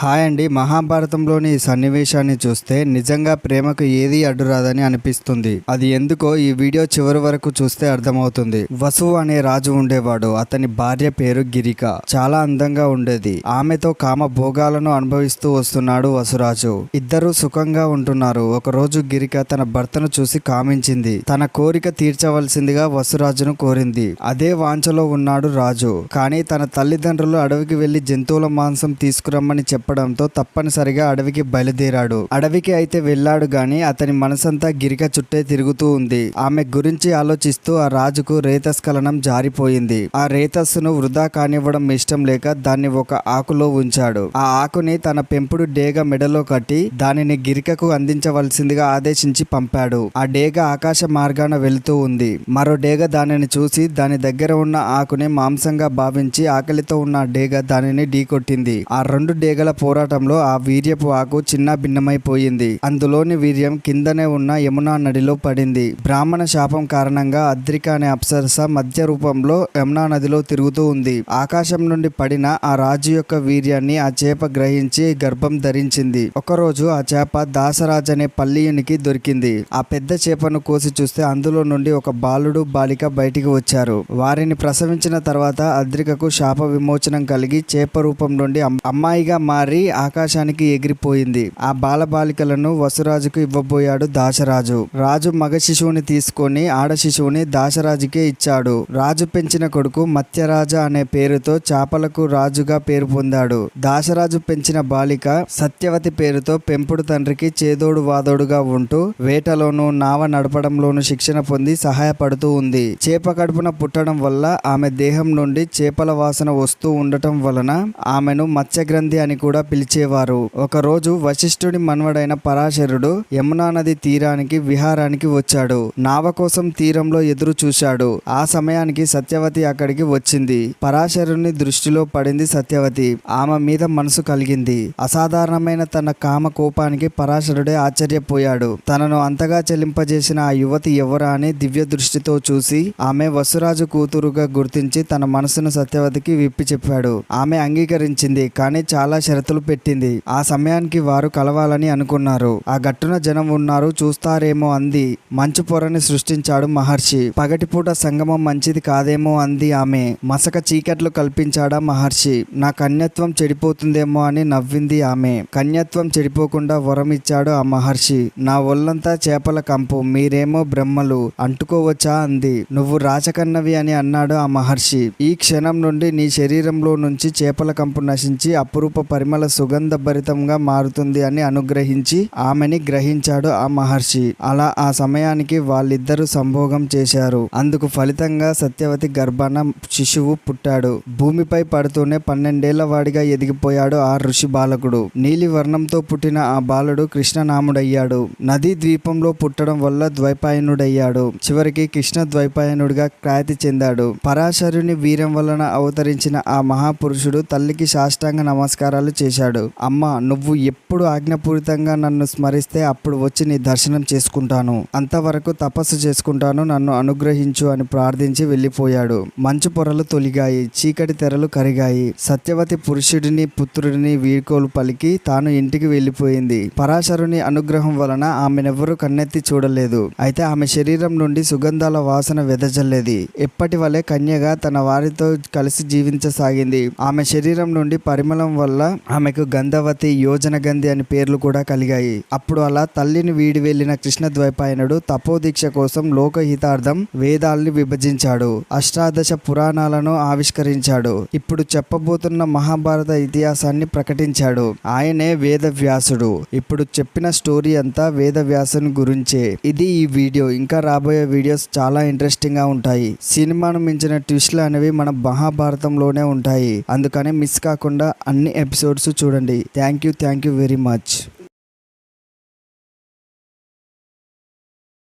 Hi అండి. మహాభారతంలోని ఈ సన్నివేశాన్ని చూస్తే నిజంగా ప్రేమకు ఏది అడ్డురాదని అనిపిస్తుంది. అది ఎందుకో ఈ వీడియో చివరి వరకు చూస్తే అర్థమవుతుంది. వసువు అనే రాజు ఉండేవాడు. అతని భార్య పేరు గిరిక. చాలా అందంగా ఉండేది. ఆమెతో కామ భోగాలను అనుభవిస్తూ వస్తున్నాడు వసురాజు. ఇద్దరూ సుఖంగా ఉంటున్నారు. ఒకరోజు గిరిక తన భర్తను చూసి కామించింది. తన కోరిక తీర్చవలసిందిగా వసురాజును కోరింది. అదే వాంఛలో ఉన్నాడు రాజు. కానీ తన తల్లిదండ్రులు అడవికి వెళ్లి జంతువుల మాంసం తీసుకురమ్మని చెప్పడంతో తప్పనిసరిగా అడవికి బయలుదేరాడు. అడవికి అయితే వెళ్ళాడు గాని అతని మనసంతా గిరిక చుట్టే తిరుగుతూ ఉంది. ఆమె గురించి ఆలోచిస్తూ ఆ రాజుకు రేతస్ఖలనం జారిపోయింది. ఆ రేతస్సును వృధా కానివ్వడం ఇష్టం లేక దాన్ని ఒక ఆకులో ఉంచాడు. ఆ ఆకుని తన పెంపుడు డేగ మెడలో కట్టి దానిని గిరికకు అందించవలసిందిగా ఆదేశించి పంపాడు. ఆ డేగ ఆకాశ మార్గాన వెళుతూ ఉంది. మరో డేగ దానిని చూసి దాని దగ్గర ఉన్న ఆకుని మాంసంగా భావించి ఆకలితో ఉన్న డేగ దానిని ఢీకొట్టింది. ఆ రెండు డేగల పోరాటంలో ఆ వీర్యపు ఆకు చిన్న భిన్నమైపోయింది. అందులోని వీర్యం కిందనే ఉన్న యమునా నదిలో పడింది. బ్రాహ్మణ శాపం కారణంగా అద్రిక అనే అప్సరస మధ్య రూపంలో యమునా నదిలో తిరుగుతూ ఉంది. ఆకాశం నుండి పడిన ఆ రాజు యొక్క వీర్యాన్ని ఆ చేప గ్రహించి గర్భం ధరించింది. ఒకరోజు ఆ చేప దాసరాజ్ అనే పల్లీయునికి దొరికింది. ఆ పెద్ద చేపను కోసి చూస్తే అందులో నుండి ఒక బాలుడు బాలిక బయటికి వచ్చారు. వారిని ప్రసవించిన తర్వాత అద్రికకు శాప విమోచనం కలిగి చేప రూపం నుండి అమ్మాయిగా మారి ఆకాశానికి ఎగిరిపోయింది. ఆ బాలబాలికలను వసురాజుకు ఇవ్వబోయాడు దాసరాజు. రాజు మగ శిశువుని తీసుకొని ఆడ శిశువుని దాసరాజుకే ఇచ్చాడు. రాజు పెంచిన కొడుకు మత్యరాజ అనే పేరుతో చేపలకు రాజుగా పేరు పొందాడు. దాసరాజు పెంచిన బాలిక సత్యవతి పేరుతో పెంపుడు తండ్రికి చేదోడు వాదోడుగా ఉంటూ వేటలోనూ నావ నడపడంలోనూ శిక్షణ పొంది సహాయపడుతూ ఉంది. చేప కడుపున పుట్టడం వల్ల ఆమె దేహం నుండి చేపల వాసన వస్తూ ఉండటం వలన ఆమెను మత్స్యగ్రంథి అని కూడా పిలిచేవారు. ఒకరోజు వశిష్ఠుడి మన్వడైన పరాశరుడు యమునా నది తీరానికి విహారానికి వచ్చాడు. నావ కోసం తీరంలో ఎదురు చూశాడు. ఆ సమయానికి సత్యవతి అక్కడికి వచ్చింది. పరాశరుని దృష్టిలో పడింది సత్యవతి. ఆమె మీద మనసు కలిగింది. అసాధారణమైన తన కామ కోపానికి పరాశరుడే ఆశ్చర్యపోయాడు. తనను అంతగా చెలింపజేసిన ఆ యువతి ఎవరా అని దివ్య దృష్టితో చూసి ఆమె వసురాజు కూతురుగా గుర్తించి తన మనసును సత్యవతికి విప్పి చెప్పాడు. ఆమె అంగీకరించింది. కానీ చాలా షరతులు పెట్టింది. ఆ సమయానికి వారు కలవాలని అనుకున్నారు. ఆ గట్టున జనం ఉన్నారు, చూస్తారేమో అంది. మంచు పొరని సృష్టించాడు మహర్షి. పగటిపూట సంగమం మంచిది కాదేమో అంది ఆమె. మసక చీకట్లు కల్పించాడా మహర్షి. నా కన్యత్వం చెడిపోతుందేమో అని నవ్వింది ఆమె. కన్యత్వం చెడిపోకుండా వరం ఇచ్చాడు ఆ మహర్షి. నా ఒళ్ళంతా చేపల కంపు, మీరేమో బ్రహ్మలు, అంటుకోవచ్చా అంది. నువ్వు రాచకన్నవి అని అన్నాడు ఆ మహర్షి. ఈ క్షణం నుండి నీ శరీరంలో నుంచి చేపల కంపు నశించి అపురూప పరిమళ సుగంధ భరితంగా మారుతుంది అని అనుగ్రహించి ఆమెని గ్రహించాడు ఆ మహర్షి. అలా ఆ సమయానికి వాళ్ళిద్దరూ సంభోగం చేశారు. అందుకు ఫలితంగా సత్యవతి గర్భాన శిశువు పుట్టాడు. భూమిపై పడుతూనే 12 ఏళ్ల వాడిగా ఎదిగిపోయాడు ఆ ఋషి బాలకుడు. నీలి వర్ణంతో పుట్టిన ఆ బాలుడు కృష్ణనాముడయ్యాడు. నదీ ద్వీపంలో పుట్టడం వల్ల ద్వైపాయనుడయ్యాడు. చివరికి కృష్ణ ద్వైపాయనుడిగా ఖ్యాతి చెందాడు. పరాశరుని వీర్యం వలన అవతరించిన ఆ మహాపురుషుడు తల్లికి సాష్టాంగ నమస్కారాలు చేశాడు. అమ్మ, నువ్వు ఎప్పుడు ఆజ్ఞాపూరితంగా నన్ను స్మరిస్తే అప్పుడు వచ్చి నీ దర్శనం చేసుకుంటాను. అంతవరకు తపస్సు చేసుకుంటాను, నన్ను అనుగ్రహించు అని ప్రార్థించి వెళ్ళిపోయాడు. మంచు పొరలు తొలిగాయి. చీకటి తెరలు కరిగాయి. సత్యవతి పురుషుడిని పుత్రుడిని వీడ్కోలు పలికి తాను ఇంటికి వెళ్ళిపోయింది. పరాశరుని అనుగ్రహం వలన ఆమెనెవ్వరూ కన్నెత్తి చూడలేదు. అయితే ఆమె శరీరం నుండి సుగంధాల వాసన వెదజల్లేది. ఎప్పటి వలె కన్యగా తన వారితో కలిసి జీవించసాగింది. ఆమె శరీరం నుండి పరిమళం వల్ల ఆమెకు గంధవతి, యోజనగంధి అని పేర్లు కూడా కలిగాయి. అప్పుడు అలా తల్లిని వీడి వెళ్లిన కృష్ణద్వైపాయనుడు తపోదీక్ష కోసం లోకహితార్థం వేదాల్ని విభజించాడు. అష్టాదశ పురాణాలను ఆవిష్కరించాడు. ఇప్పుడు చెప్పబోతున్న మహాభారత ఇతిహాసాన్ని ప్రకటించాడు. ఆయనే వేదవ్యాసుడు. ఇప్పుడు చెప్పిన స్టోరీ అంతా వేదవ్యాసుని గురించే. ఇది ఈ వీడియో. ఇంకా రాబోయే వీడియోస్ చాలా ఇంట్రెస్టింగ్ గా ఉంటాయి. సినిమాను మించిన ట్విస్ట్లు అనేవి మన మహాభారతంలోనే ఉంటాయి. అందుకని మిస్ కాకుండా అన్ని ఎపిసోడ్స్ చూడండి. Thank you very much.